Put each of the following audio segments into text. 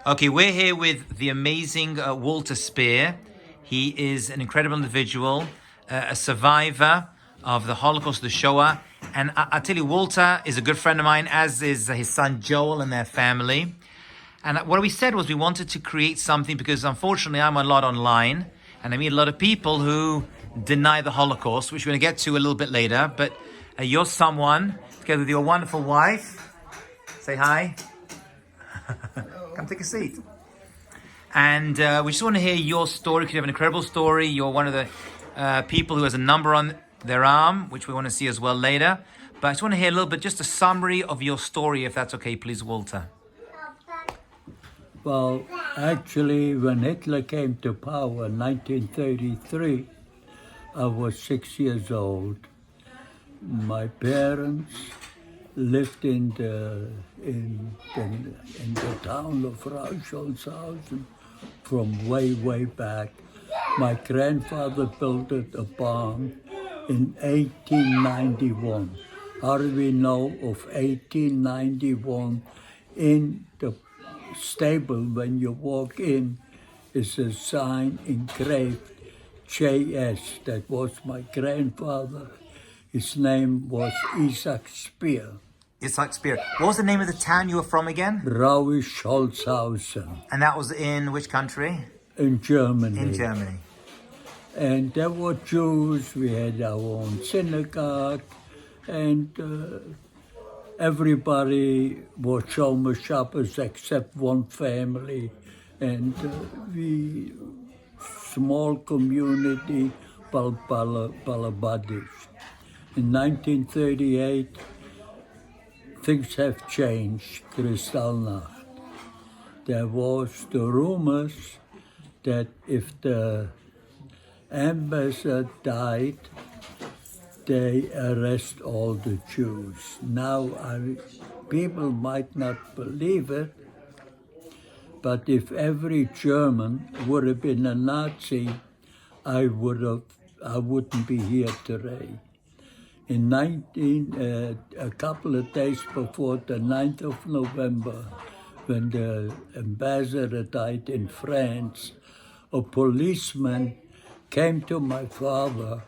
Okay, we're here with the amazing Walter Spier. He is an incredible individual, a survivor of the Holocaust, the Shoah. And I tell you, Walter is a good friend of mine, as is his son Joel and their family. And what we said was we wanted to create something because unfortunately I'm a lot online and I meet a lot of people who deny the Holocaust, which we're going to get to a little bit later. But you're someone, together with your wonderful wife. Say hi. Come take a seat. And we just want to hear your story, because you have an incredible story. You're one of the people who has a number on their arm, which we want to see as well later. But I just want to hear a little bit, just a summary of your story, if that's okay, please, Walter. Well, actually, when Hitler came to power in 1933, I was 6 years old. My parents lived in the town of Theresienstadt from way back. My grandfather built a barn in 1891. How do we know of 1891? In the stable, when you walk in, is a sign engraved J.S. That was my grandfather. His name was Isaac Spier. Isaac Spier. What was the name of the town you were from again? Theresienstadt. And that was in which country? In Germany. In Germany. And there were Jews. We had our own synagogue. And everybody was Shomer Shabbos except one family. And we, small community, Balabadish. In 1938, things have changed, Kristallnacht. There was the rumors that if the ambassador died, they arrest all the Jews. Now, people might not believe it, but if every German would have been a Nazi, I wouldn't be here today. In a couple of days before the 9th of November, when the ambassador died in France, a policeman came to my father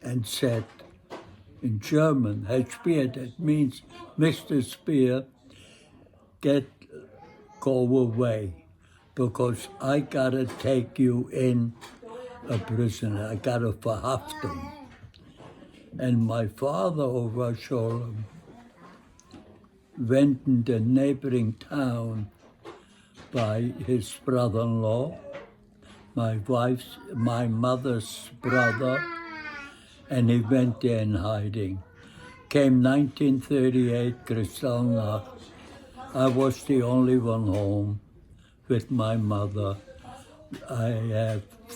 and said in German, Herr Spier, that means Mr. Spier, go away, because I gotta take you in a prisoner. I gotta verhaften. And my father, over Sholem, went in the neighboring town by his brother-in-law, my mother's brother, and he went there in hiding. Came 1938, Kristallnacht. I was the only one home with my mother.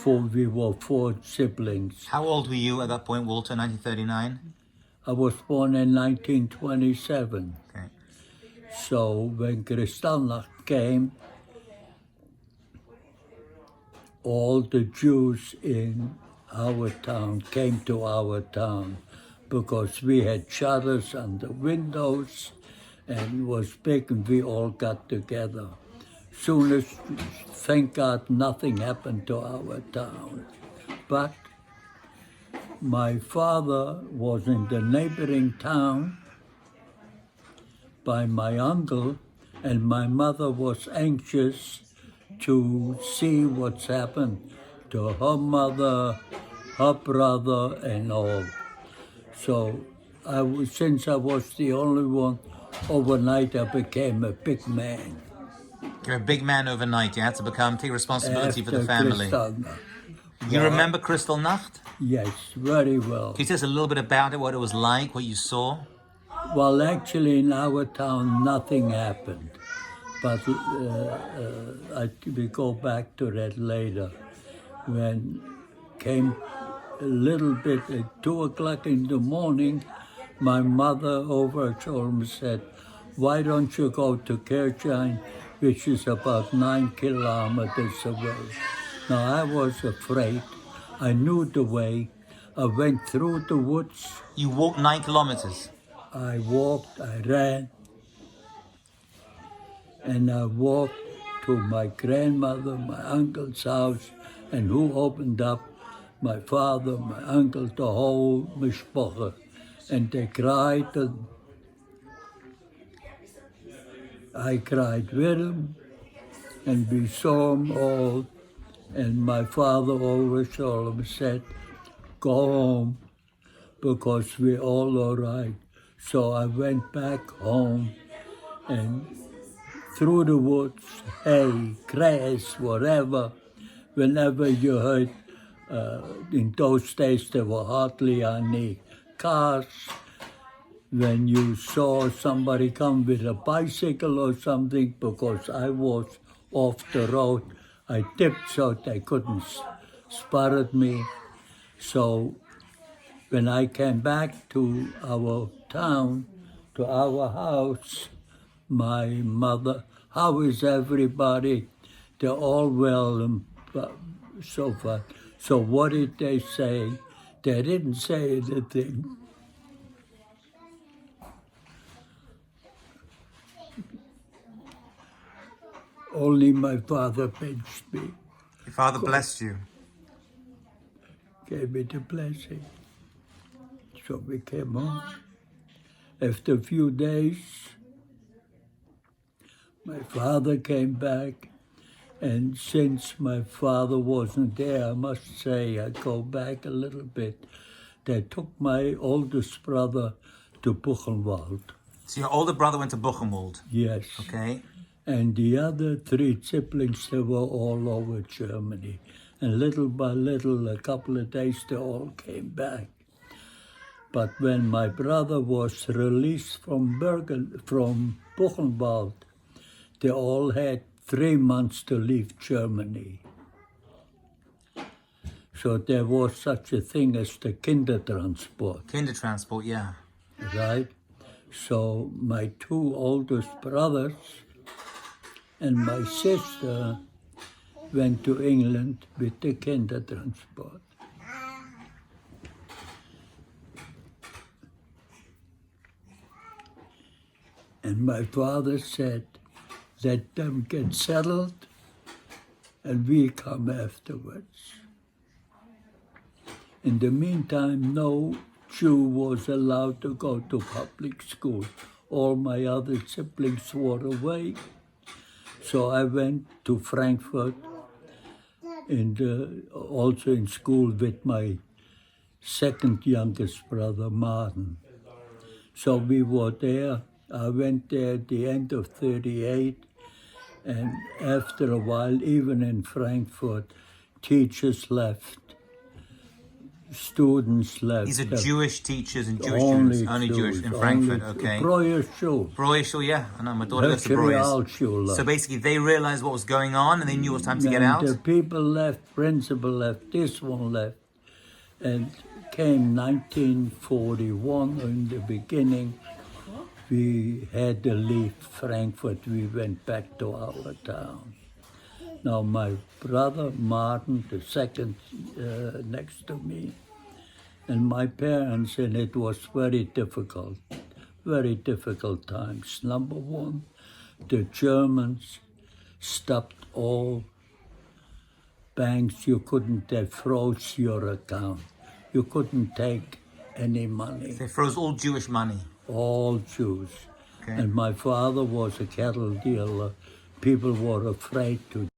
We were four siblings. How old were you at that point, Walter, 1939? I was born in 1927. Okay. So when Kristallnacht came, all the Jews in our town came to our town because we had shutters on the windows and it was big, and we all got together. Soon as, thank God, nothing happened to our town. But my father was in the neighboring town by my uncle, and my mother was anxious to see what's happened to her mother, her brother, and all. So since I was the only one, overnight I became a big man. You're a big man overnight. You had to take responsibility for the family. You remember Kristallnacht? Yes, very well. Can you tell us a little bit about it, what it was like, what you saw? Well, actually, in our town, nothing happened. But we go back to that later. When came a little bit at 2 o'clock in the morning, my mother over at home said, why don't you go to Kirchheim, which is about 9 kilometers away. Now, I was afraid. I knew the way. I went through the woods. You walked 9 kilometers? I walked, I ran, and I walked to my grandmother, my uncle's house, and who opened up? My father, my uncle, the whole mishpacha. And they cried, and I cried with them, and we saw them all. And my father always said, go home, because we're all right. So I went back home, and through the woods, hay, grass, whatever, whenever you heard, in those days there were hardly any cars. When you saw somebody come with a bicycle or something, because I was off the road, I tipped so they couldn't spot at me. So when I came back to our town, to our house, my mother, how is everybody? They're all well and so forth. So what did they say? They didn't say anything. Only my father pinched me, Your father blessed you. gave me the blessing. So we came home. After a few days, my father came back, and since my father wasn't there, I must say, I go back a little bit, they took my oldest brother to Buchenwald. So your older brother went to Buchenwald. Yes. Okay. And the other three siblings, they were all over Germany. And little by little, a couple of days, they all came back. But when my brother was released from Buchenwald, they all had 3 months to leave Germany. So there was such a thing as the Kindertransport, Kindertransport, yeah. right? So my 2 oldest brothers and my sister went to England with the Kindertransport. And my father said, let them get settled and we come afterwards. In the meantime, no Jew was allowed to go to public school. All my other siblings were away. So I went to Frankfurt, also in school with my second youngest brother, Martin. So we were there. I went there at the end of 1938, and after a while, even in Frankfurt, teachers left, students left. These are Jewish teachers and Jewish students. Only Jewish in Frankfurt, okay. Breuer Schule. Breuer Schule, yeah. I know, my daughter goes to Breuer. So basically they realized what was going on and they knew it was time to get out? The people left, principal left, this one left. And came 1941, in the beginning, we had to leave Frankfurt. We went back to our town. Now my brother Martin, the second next to me, and my parents, and it was very difficult times. Number one, the Germans stopped all banks. You couldn't, they froze your account. You couldn't take any money. They froze all Jewish money. All Jews. Okay. And my father was a cattle dealer. People were afraid to